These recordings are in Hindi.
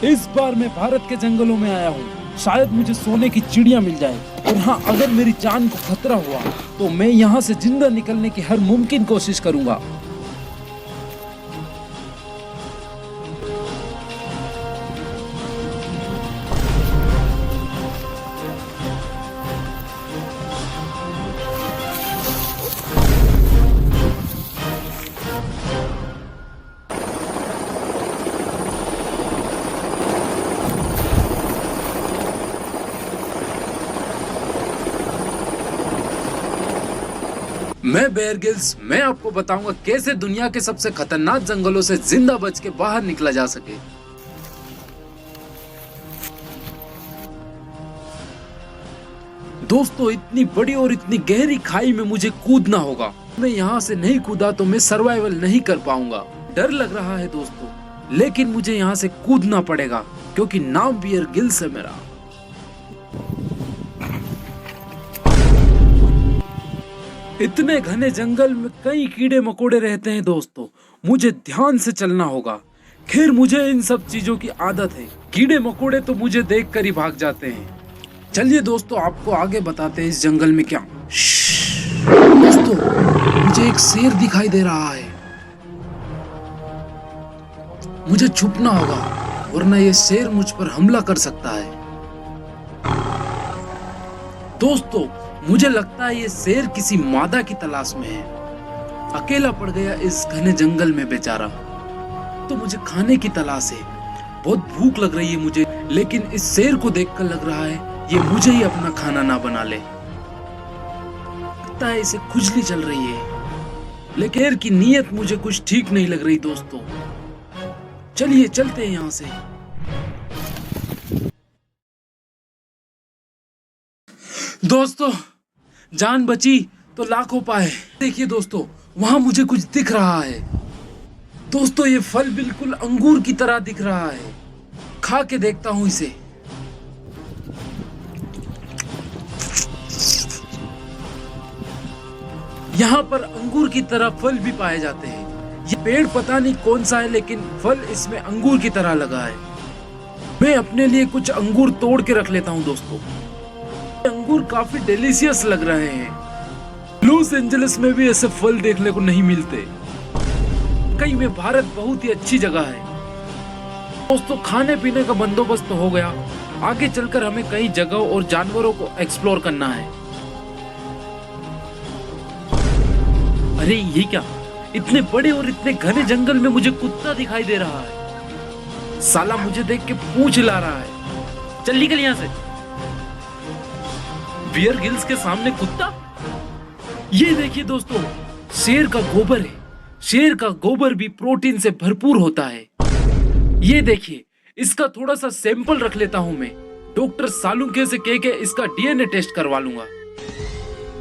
इस बार मैं भारत के जंगलों में आया हूँ, शायद मुझे सोने की चिड़िया मिल जाए। और हाँ, अगर मेरी जान को खतरा हुआ तो मैं यहाँ से जिंदा निकलने की हर मुमकिन कोशिश करूंगा। मैं बेयर ग्रिल्स, मैं आपको बताऊंगा कैसे दुनिया के सबसे खतरनाक जंगलों से जिंदा बच के बाहर निकला जा सके। दोस्तों, इतनी बड़ी और इतनी गहरी खाई में मुझे कूदना होगा। मैं यहाँ से नहीं कूदा तो मैं सर्वाइवल नहीं कर पाऊंगा। डर लग रहा है दोस्तों, लेकिन मुझे यहाँ से कूदना पड़ेगा क्योंकि नाम बेयर ग्रिल्स है मेरा। इतने घने जंगल में कई कीड़े मकोड़े रहते हैं दोस्तों, मुझे ध्यान से चलना होगा। खैर, मुझे इन सब चीजों की आदत है। कीड़े मकोड़े तो मुझे देखकर ही भाग जाते हैं। चलिए दोस्तों, आपको आगे बताते हैं इस जंगल में क्या। दोस्तों, मुझे एक शेर दिखाई दे रहा है। मुझे छुपना होगा वरना ये शेर मुझ पर हमला कर सकता है। दोस्तों, मुझे लगता है ये शेर किसी मादा की तलाश में है। अकेला पड़ गया इस घने जंगल में बेचारा। तो मुझे खाने की तलाश है। बहुत भूख लग रही है मुझे, लेकिन इस शेर को देखकर लग रहा है ये मुझे ही अपना खाना ना बना ले। लगता है इसे खुजली चल रही है, लेकिन शेर की नीयत मुझे कुछ ठीक नहीं लग रही दोस्तों। चलिए चलते हैं यहाँ से। दोस्तों, जान बची तो लाखों पाए। देखिए दोस्तों, वहां मुझे कुछ दिख रहा है। दोस्तों, ये फल बिल्कुल अंगूर की तरह दिख रहा है। खा के देखता हूं इसे। यहाँ पर अंगूर की तरह फल भी पाए जाते हैं। ये पेड़ पता नहीं कौन सा है, लेकिन फल इसमें अंगूर की तरह लगा है। मैं अपने लिए कुछ अंगूर तोड़ के रख लेता हूँ दोस्तों। अंगूर काफी डिलीशियस लग रहे हैं। लॉस एंजलिस में भी ऐसे फल देखने को नहीं मिलते। कहीं में भारत बहुत ही अच्छी जगह है। दोस्तों, खाने पीने का बंदोबस्त तो हो गया। आगे चलकर हमें कई जगहों और जानवरों को एक्सप्लोर करना है। अरे ये क्या, इतने बड़े और इतने घने जंगल में मुझे कुत्ता दिखाई दे रहा है। साला मुझे देख के पूंछ हिला रहा है। चल निकल यहाँ से। बेयर ग्रिल्स के सामने कुत्ता। ये देखिए दोस्तों, शेर का गोबर है। शेर का गोबर भी प्रोटीन से भरपूर होता है। ये देखिए, इसका थोड़ा सा सैंपल रख लेता हूं मैं। डॉक्टर सालुंखे से कह के इसका डीएनए टेस्ट करवा लूंगा।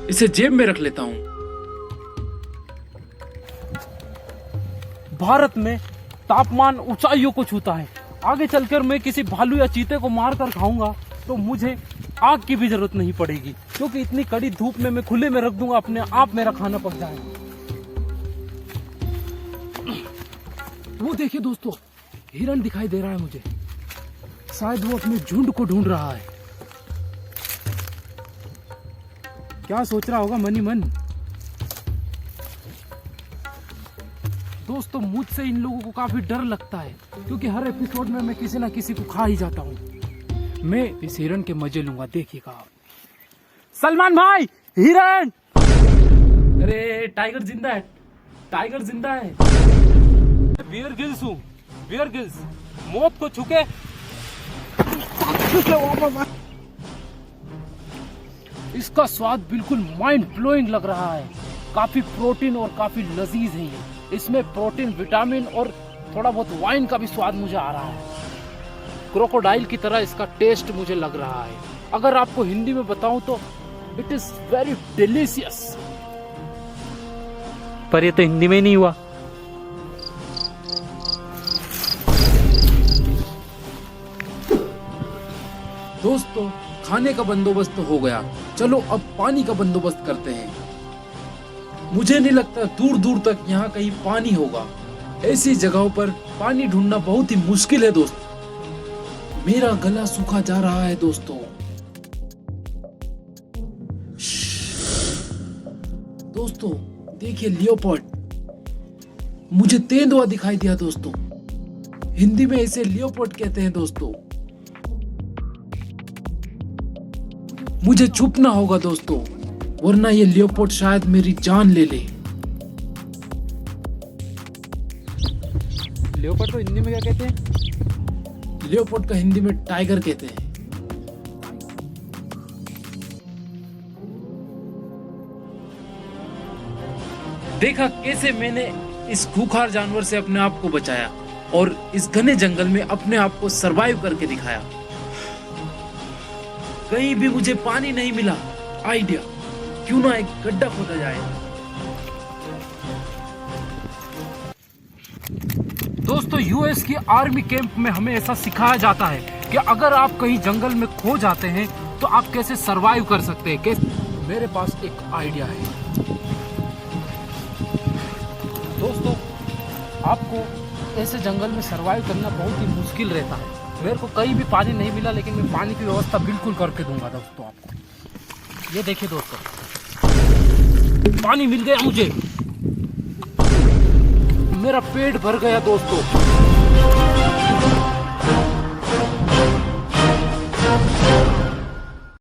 इसे जेब में रख लेता हूं। भारत में तापमान ऊंचाइयों को छूता है। आगे चलकर मैं किसी भालू या चीते को मार कर खाऊंगा तो मुझे आग की भी जरूरत नहीं पड़ेगी, क्योंकि इतनी कड़ी धूप में मैं खुले में रख दूंगा, अपने आप मेरा खाना पक जाएगा। वो देखिए दोस्तों, हिरण दिखाई दे रहा है मुझे। शायद वो अपने झुंड को ढूंढ रहा है। क्या सोच रहा होगा मन ही मन। दोस्तों, मुझसे इन लोगों को काफी डर लगता है, क्योंकि हर एपिसोड में मैं किसी ना किसी को खा ही जाता हूँ। मैं इस हिरण के मजे लूंगा, देखिएगा। सलमान भाई, हिरण। अरे टाइगर जिंदा है, टाइगर जिंदा है। बेयर ग्रिल्स हूँ, बेयर ग्रिल्स। मौत को छुके इसका स्वाद बिल्कुल माइंड ब्लोइंग लग रहा है। काफी प्रोटीन और काफी लजीज है ये। इसमें प्रोटीन, विटामिन और थोड़ा बहुत वाइन का भी स्वाद मुझे आ रहा है। क्रोकोडाइल की तरह इसका टेस्ट मुझे लग रहा है। अगर आपको हिंदी में बताऊं तो इट इज वेरी डिलीशियस। पर ये तो हिंदी में ही नहीं हुआ। दोस्तों, खाने का बंदोबस्त तो हो गया। चलो अब पानी का बंदोबस्त करते हैं। मुझे नहीं लगता दूर दूर तक यहाँ कहीं पानी होगा। ऐसी जगहों पर पानी ढूंढना बहुत ही मुश्किल है दोस्तों। मेरा गला सूखा जा रहा है दोस्तों। दोस्तों देखिए लियोपर्ड, मुझे तेंदुआ दिखाई दिया दोस्तों। हिंदी में इसे लियोपर्ड कहते हैं दोस्तों। मुझे छुपना होगा दोस्तों, वरना ये लियोपर्ड शायद मेरी जान ले ले। लियोपर्ड को हिंदी में क्या कहते हैं? लियोपर्ड का हिंदी में टाइगर कहते हैं। देखा कैसे मैंने इस खूंखार जानवर से अपने आप को बचाया और इस घने जंगल में अपने आप को सरवाइव करके दिखाया। कहीं भी मुझे पानी नहीं मिला। आइडिया, क्यों ना एक गड्ढा खोदा जाए। दोस्तों यूएस की आर्मी कैंप में हमें ऐसा सिखाया जाता है कि अगर आप कहीं जंगल में खो जाते हैं तो आप कैसे सरवाइव कर सकते हैं। कैसे? मेरे पास एक आइडिया है दोस्तों। आपको ऐसे जंगल में सरवाइव करना बहुत ही मुश्किल रहता है। मेरे को कहीं भी पानी नहीं मिला, लेकिन मैं पानी की व्यवस्था बिल्कुल करके दूंगा दोस्तों आपको। ये देखिए दोस्तों, पानी मिल गया मुझे। मेरा पेट भर गया दोस्तों।